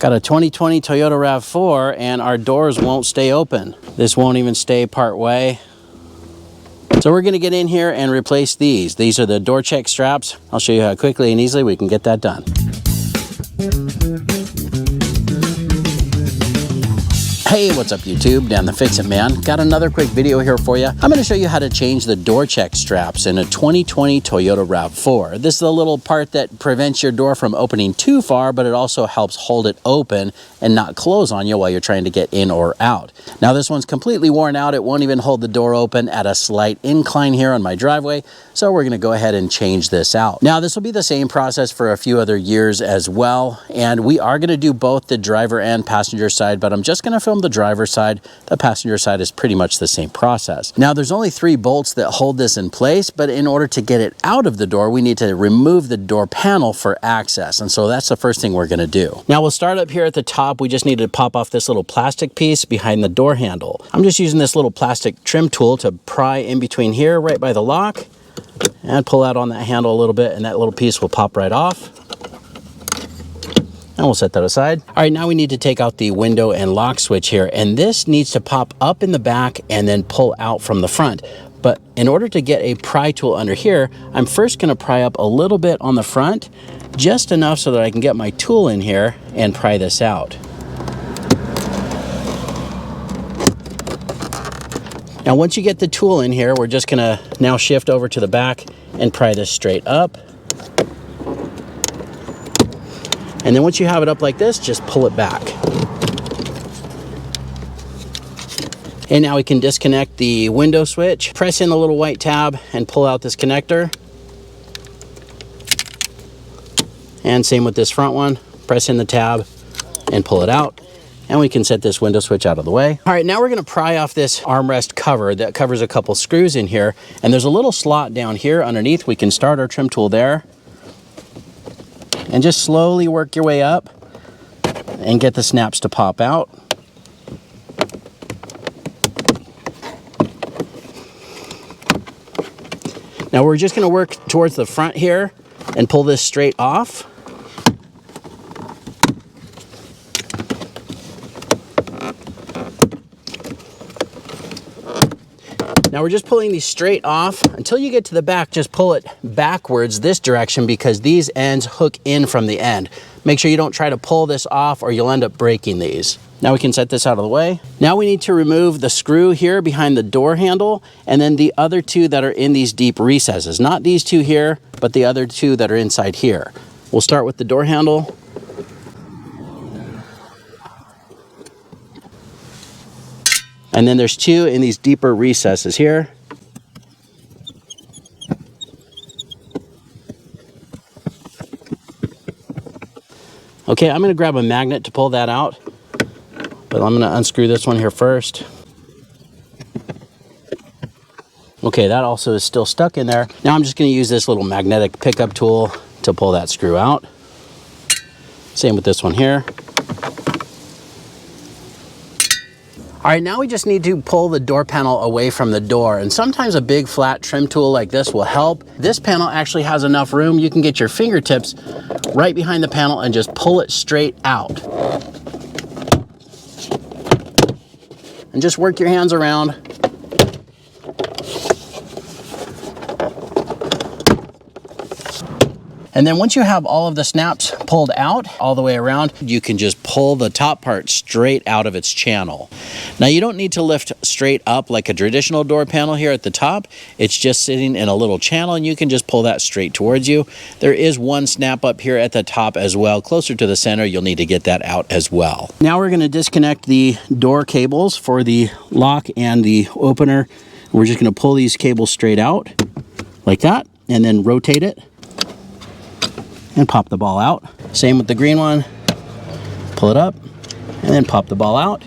Got a 2020 Toyota RAV4 and our doors won't stay open. This won't even stay part way. So we're gonna get in here and replace these. These are the door check straps. I'll show you how quickly and easily we can get that done. Hey, what's up YouTube? Dan the Fix-It Man. Got another quick video here for you. I'm gonna show you how to change the door check straps in a 2020 Toyota RAV4. This is the little part that prevents your door from opening too far, but it also helps hold it open and not close on you while you're trying to get in or out. Now this one's completely worn out. It won't even hold the door open at a slight incline here on my driveway. So we're gonna go ahead and change this out. Now this will be the same process for a few other years as well. And we are gonna do both the driver and passenger side, but I'm just gonna film the driver's side. The passenger side is pretty much the same process. Now there's only 3 bolts that hold this in place, but in order to get it out of the door, we need to remove the door panel for access. And so that's the first thing we're gonna do. Now we'll start up here at the top. We just need to pop off this little plastic piece behind the door handle. I'm just using this little plastic trim tool to pry in between here, right by the lock, and pull out on that handle a little bit, and that little piece will pop right off. And we'll set that aside. All right, now we need to take out the window and lock switch here, and this needs to pop up in the back and then pull out from the front. But in order to get a pry tool under here, I'm first gonna pry up a little bit on the front, just enough so that I can get my tool in here and pry this out. Now once you get the tool in here, we're just gonna now shift over to the back and pry this straight up. And then once you have it up like this, just pull it back. And now we can disconnect the window switch, press in the little white tab and pull out this connector. And same with this front one, press in the tab and pull it out. And we can set this window switch out of the way. All right, now we're gonna pry off this armrest cover that covers a couple screws in here. And there's a little slot down here underneath. We can start our trim tool there. And just slowly work your way up and get the snaps to pop out. Now we're just gonna work towards the front here and pull this straight off. Now we're just pulling these straight off. Until you get to the back, just pull it backwards this direction because these ends hook in from the end. Make sure you don't try to pull this off or you'll end up breaking these. Now we can set this out of the way. Now we need to remove the screw here behind the door handle and then the other 2 that are in these deep recesses. Not these 2 here, but the other 2 that are inside here. We'll start with the door handle. And then there's 2 in these deeper recesses here. Okay, I'm gonna grab a magnet to pull that out, but I'm gonna unscrew this one here first. Okay, that also is still stuck in there. Now I'm just gonna use this little magnetic pickup tool to pull that screw out. Same with this one here. All right, now we just need to pull the door panel away from the door, and sometimes a big flat trim tool like this will help. This panel actually has enough room. You can get your fingertips right behind the panel and just pull it straight out. And just work your hands around. And then once you have all of the snaps pulled out all the way around, you can just pull the top part straight out of its channel. Now you don't need to lift straight up like a traditional door panel here at the top. It's just sitting in a little channel and you can just pull that straight towards you. There is one snap up here at the top as well. Closer to the center, you'll need to get that out as well. Now we're gonna disconnect the door cables for the lock and the opener. We're just gonna pull these cables straight out like that and then rotate it and pop the ball out. Same with the green one. Pull it up and then pop the ball out.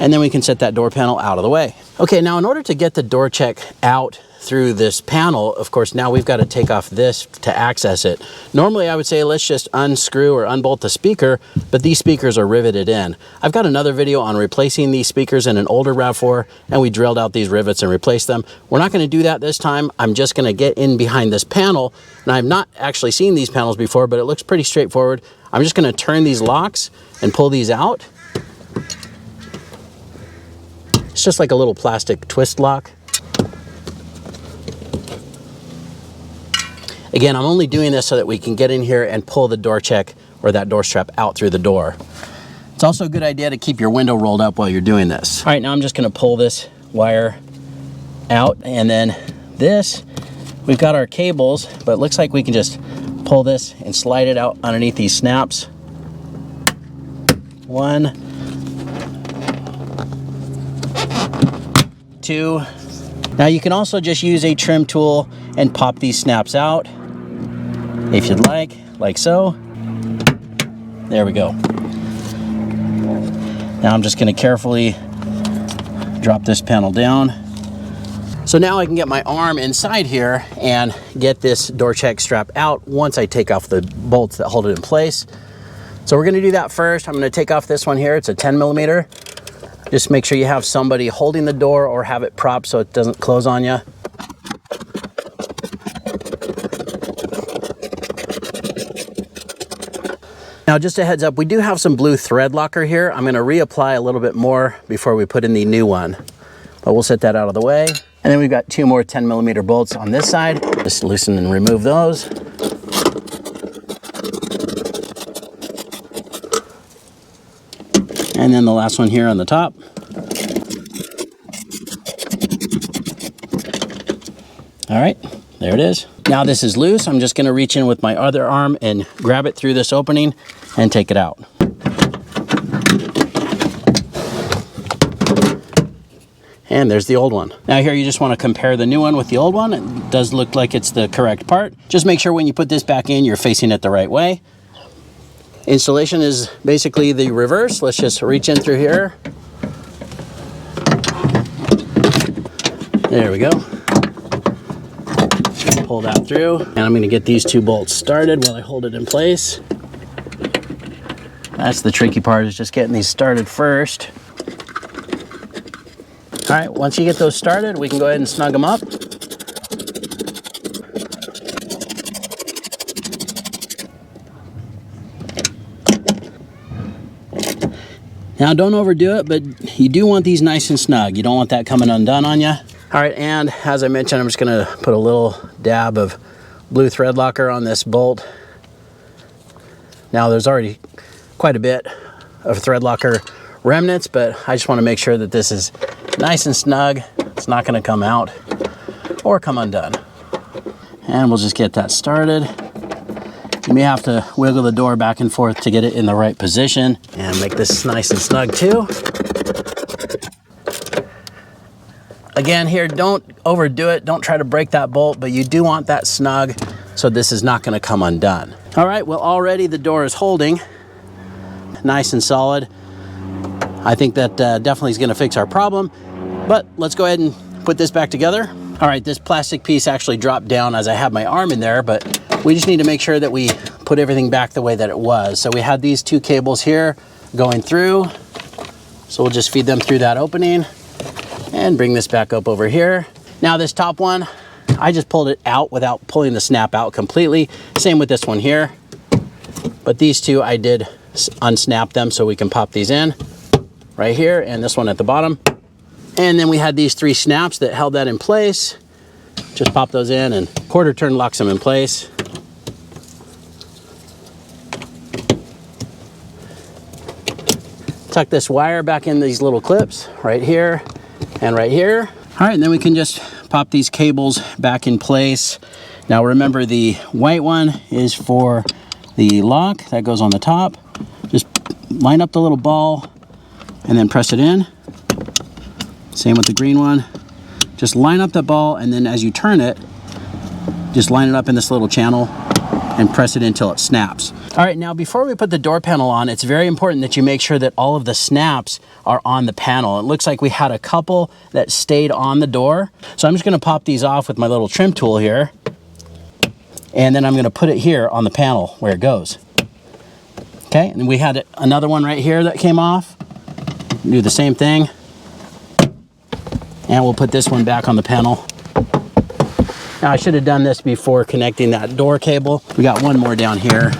And then we can set that door panel out of the way. Okay, now in order to get the door check out through this panel, of course, now we've got to take off this to access it. Normally I would say let's just unscrew or unbolt the speaker, but these speakers are riveted in. I've got another video on replacing these speakers in an older RAV4, and we drilled out these rivets and replaced them. We're not going to do that this time. I'm just going to get in behind this panel, and I've not actually seen these panels before, but it looks pretty straightforward. I'm just going to turn these locks and pull these out. It's just like a little plastic twist lock. Again, I'm only doing this so that we can get in here and pull the door check or that door strap out through the door. It's also a good idea to keep your window rolled up while you're doing this. All right, now I'm just going to pull this wire out, and then this, we've got our cables, but it looks like we can just pull this and slide it out underneath these snaps. 1, 2. Now you can also just use a trim tool and pop these snaps out if you'd like so. There we go. Now I'm just going to carefully drop this panel down. So now I can get my arm inside here and get this door check strap out once I take off the bolts that hold it in place. So we're going to do that first. I'm going to take off this one here. It's a 10mm. Just make sure you have somebody holding the door or have it propped so it doesn't close on you. Now, just a heads up, we do have some blue thread locker here. I'm going to reapply a little bit more before we put in the new one, but we'll set that out of the way. And then we've got 2 more 10mm bolts on this side. Just loosen and remove those. And then the last one here on the top. All right, there it is. Now this is loose. I'm just going to reach in with my other arm and grab it through this opening and take it out. And there's the old one. Now here you just want to compare the new one with the old one. It does look like it's the correct part. Just make sure when you put this back in, you're facing it the right way. Installation is basically the reverse. Let's just reach in through here. There we go. Pull that through. And I'm going to get these 2 bolts started while I hold it in place. That's the tricky part, is just getting these started first. All right, once you get those started, we can go ahead and snug them up. Now don't overdo it, but you do want these nice and snug. You don't want that coming undone on you. All right, and as I mentioned, I'm just gonna put a little dab of blue thread locker on this bolt. Now there's already quite a bit of thread locker remnants, but I just wanna make sure that this is nice and snug. It's not gonna come out or come undone. And we'll just get that started. You may have to wiggle the door back and forth to get it in the right position and make this nice and snug too. Again, here, don't overdo it. Don't try to break that bolt, but you do want that snug so this is not gonna come undone. All right, well, already the door is holding nice and solid. I think that definitely is gonna fix our problem, but let's go ahead and put this back together. All right, this plastic piece actually dropped down as I had my arm in there, but we just need to make sure that we put everything back the way that it was. So we had these 2 cables here going through. So we'll just feed them through that opening and bring this back up over here. Now this top one, I just pulled it out without pulling the snap out completely. Same with this one here. But these 2, I did unsnap them so we can pop these in right here, and this one at the bottom. And then we had these 3 snaps that held that in place. Just pop those in and quarter turn locks them in place. Tuck this wire back in these little clips right here and right here. All right, and then we can just pop these cables back in place. Now remember, the white one is for the lock that goes on the top. Just line up the little ball and then press it in. Same with the green one. Just line up the ball, and then as you turn it, just line it up in this little channel and press it until it snaps. All right, now before we put the door panel on, it's very important that you make sure that all of the snaps are on the panel. It looks like we had a couple that stayed on the door. So I'm just gonna pop these off with my little trim tool here. And then I'm gonna put it here on the panel where it goes. Okay, and we had another one right here that came off. Do the same thing. And we'll put this one back on the panel. Now I should have done this before connecting that door cable. We got one more down here.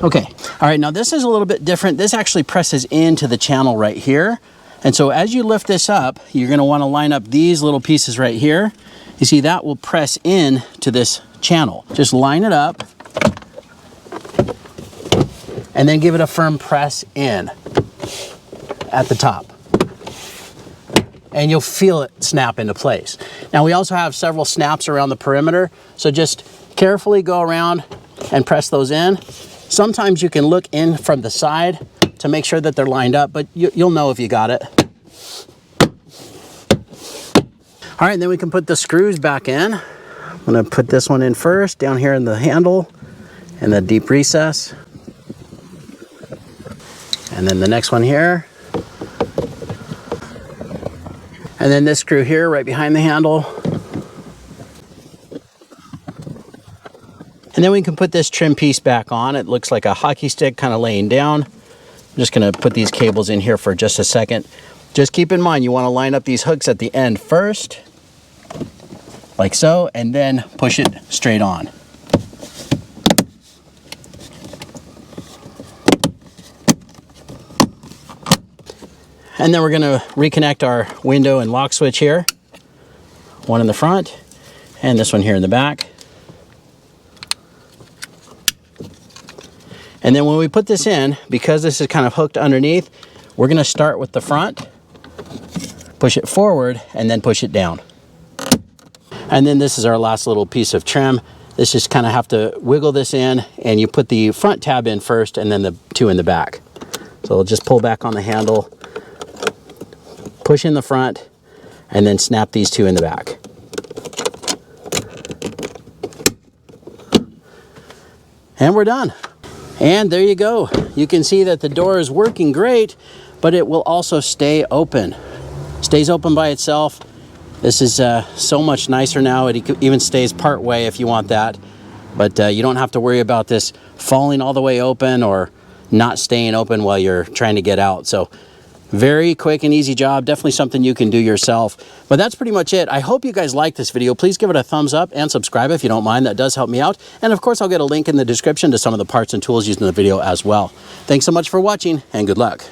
Okay, all right, now this is a little bit different. This actually presses into the channel right here. And so as you lift this up, you're gonna wanna line up these little pieces right here. You see, that will press in to this channel. Just line it up and then give it a firm press in at the top. And you'll feel it snap into place. Now we also have several snaps around the perimeter, so just carefully go around and press those in. Sometimes you can look in from the side to make sure that they're lined up, but you'll know if you got it. All right, and then we can put the screws back in. I'm gonna put this one in first, down here in the handle and the deep recess. And then the next one here. And then this screw here right behind the handle. And then we can put this trim piece back on. It looks like a hockey stick kind of laying down. I'm just gonna put these cables in here for just a second. Just keep in mind, you wanna line up these hooks at the end first, like so, and then push it straight on. And then we're gonna reconnect our window and lock switch here. One in the front, and this one here in the back. And then when we put this in, because this is kind of hooked underneath, we're gonna start with the front, push it forward, and then push it down. And then this is our last little piece of trim. This just kind of have to wiggle this in, and you put the front tab in first and then the two in the back. So we'll just pull back on the handle, push in the front, and then snap these two in the back. And we're done. And there you go. You can see that the door is working great, but it will also stay open. Stays open by itself. This is so much nicer now. It even stays part way if you want that. But you don't have to worry about this falling all the way open or not staying open while you're trying to get out. So very quick and easy job. Definitely something you can do yourself. But that's pretty much it. I hope you guys liked this video. Please give it a thumbs up and subscribe if you don't mind. That does help me out. And of course, I'll get a link in the description to some of the parts and tools used in the video as well. Thanks so much for watching, and good luck.